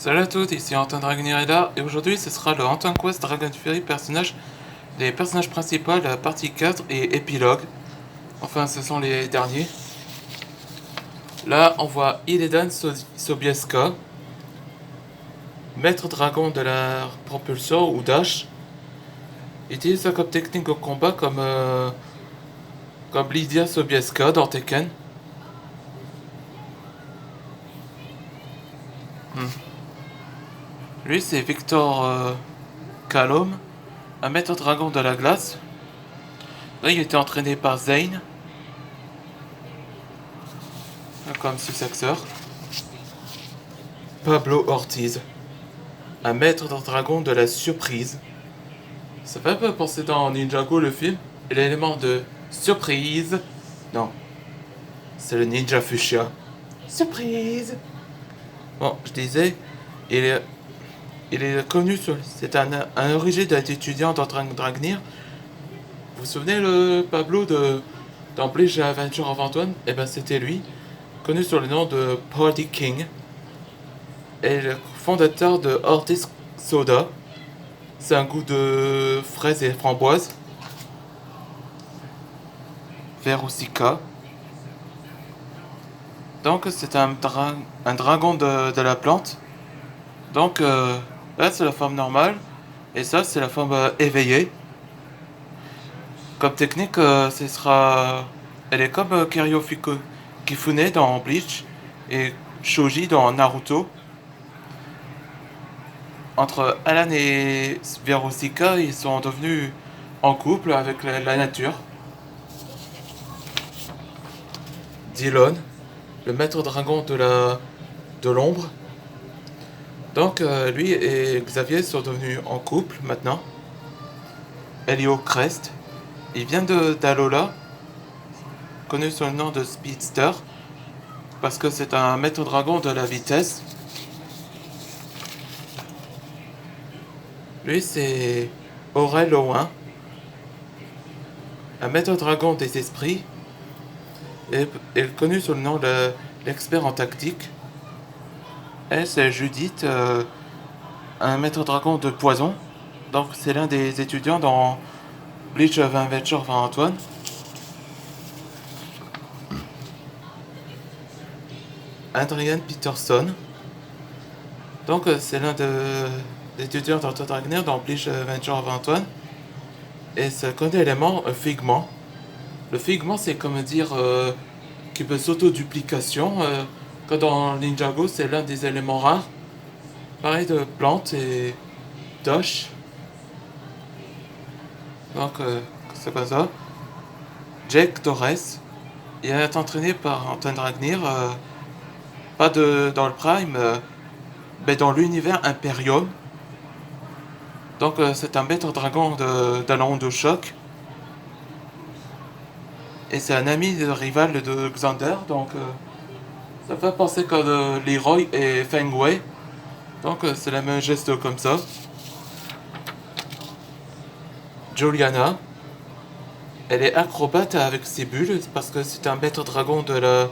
Salut à tous, ici Antoine Dragnirella et aujourd'hui ce sera le Antoine Quest Dragon Fury des personnages principaux, la partie 4 et épilogue. Enfin ce sont les derniers. Là on voit Illidan Sobieska, maître dragon de la propulsion ou dash. Il utilise ça comme technique au combat comme Lydia Sobieska dans Tekken. Lui c'est Victor Kalom, un maître dragon de la glace. Là il était entraîné par Zane, comme successeur. Pablo Ortiz, un maître dragon de la surprise. Ça fait un peu penser dans Ninjago le film. Et l'élément de surprise. Non, c'est le ninja fuchsia. Surprise. Bon, je disais, il est, il est connu sur. C'est un origine d'étudiant dans Dragnir. Vous vous souvenez le Pablo dans Bleach Adventure of Antoine? Eh ben c'était lui, connu sous le nom de Party King. Et le fondateur de Ortiz Soda. C'est un goût de fraises et framboises. Verusica. Donc c'est un dragon de la plante. Donc là c'est la forme normale. Et ça c'est la forme éveillée. Comme technique, ce sera. Elle est comme Kiryu Kifune dans Bleach et Shoji dans Naruto. Entre Alan et Verusica, ils sont devenus en couple avec la nature. Dillon, le maître dragon de l'ombre. Donc lui et Xavier sont devenus en couple maintenant. Helio Crest, il vient d'Alola, connu sous le nom de Speedster, parce que c'est un maître dragon de la vitesse. Lui c'est Aurel Owen, un maître dragon des esprits, et connu sous le nom de l'expert en tactique. Elle c'est Judith, un maître dragon de poison. Donc c'est l'un des étudiants dans Bleach Adventure of Antoine. Adrian Peterson. Donc c'est l'un des étudiants d'Antoine Dragnir dans Bleach Adventure of Antoine. Et ce connaît élément, un figment. Le figment c'est comme dire qui peut s'auto-duplication. Quand dans Ninjago c'est l'un des éléments rares. Pareil de plantes et d'osh. Donc c'est comme ça. Jake Torres. Il est entraîné par Antoine Dragnir. Pas dans le Prime, mais dans l'univers Imperium. Donc c'est un maître dragon d'Alaron de choc. Et c'est un ami de rival de Xander. Donc ça fait penser comme Leroy et Feng Wei. Donc c'est le même geste comme ça. Juliana. Elle est acrobate avec ses bulles parce que c'est un maître dragon de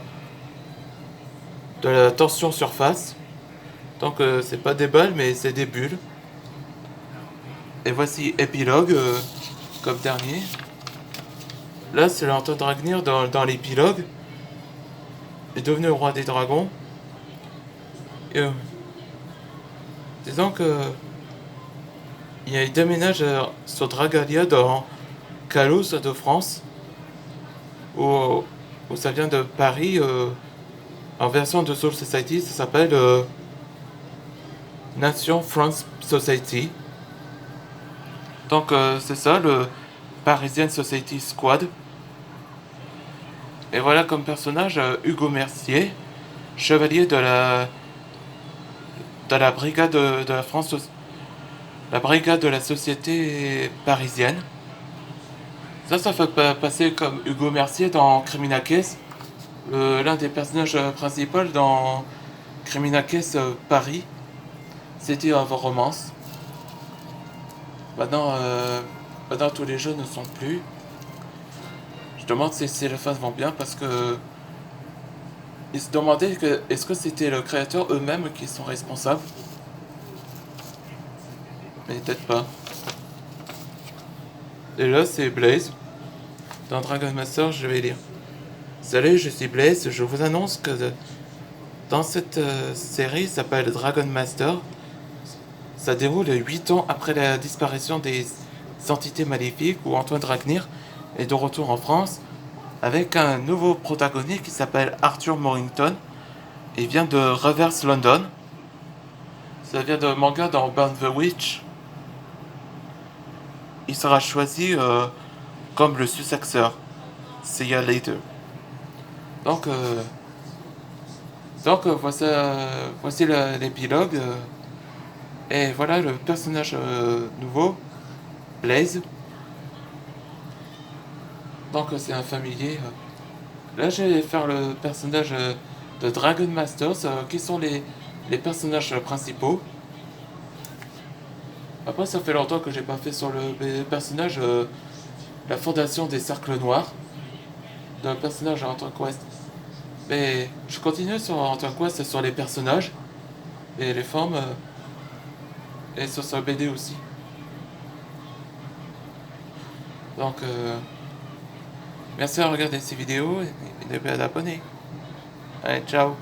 la tension surface. Donc c'est pas des balles mais c'est des bulles. Et voici épilogue comme dernier. Là c'est l'Antoine Dragnir dans l'épilogue. Il est devenu roi des dragons. Et disons que il déménage sur Dragalia dans Kalos de France. Où ça vient de Paris. En version de Soul Society, ça s'appelle Nation France Society. Donc c'est ça, le Parisian Society Squad. Et voilà comme personnage Hugo Mercier, chevalier de la brigade de la France, la brigade de la société parisienne. Ça fait passer comme Hugo Mercier dans Criminal Case, l'un des personnages principaux dans Criminal Case Paris, City of Romance. Maintenant, tous les jeux ne sont plus. Je demande si les fans vont bien parce que ils se demandaient est-ce que c'était le créateur eux-mêmes qui sont responsables. mais peut-être pas. Et là, c'est Blaze. Dans Dragon Master, je vais lire. Salut, je suis Blaze. Je vous annonce que dans cette série, ça s'appelle Dragon Master. Ça déroule 8 ans après la disparition des entités maléfiques où Antoine Dragnir est de retour en France avec un nouveau protagoniste qui s'appelle Arthur Morrington. Il vient de Reverse London. Ça vient de manga dans Burn the Witch. Il sera choisi comme le successeur. See ya later. Donc, voici l'épilogue. Et voilà le personnage nouveau, Blaze. Donc c'est un familier. Là je vais faire le personnage de Dragon Masters, qui sont les personnages principaux. Après ça fait longtemps que j'ai pas fait sur le personnage la fondation des cercles noirs. D'un personnage à Antoine Quest. Mais je continue sur Antoine Quest sur les personnages et les formes et sur sa BD aussi. Donc merci à regarder ces vidéos et n'oubliez pas d'abonner. Allez, ciao.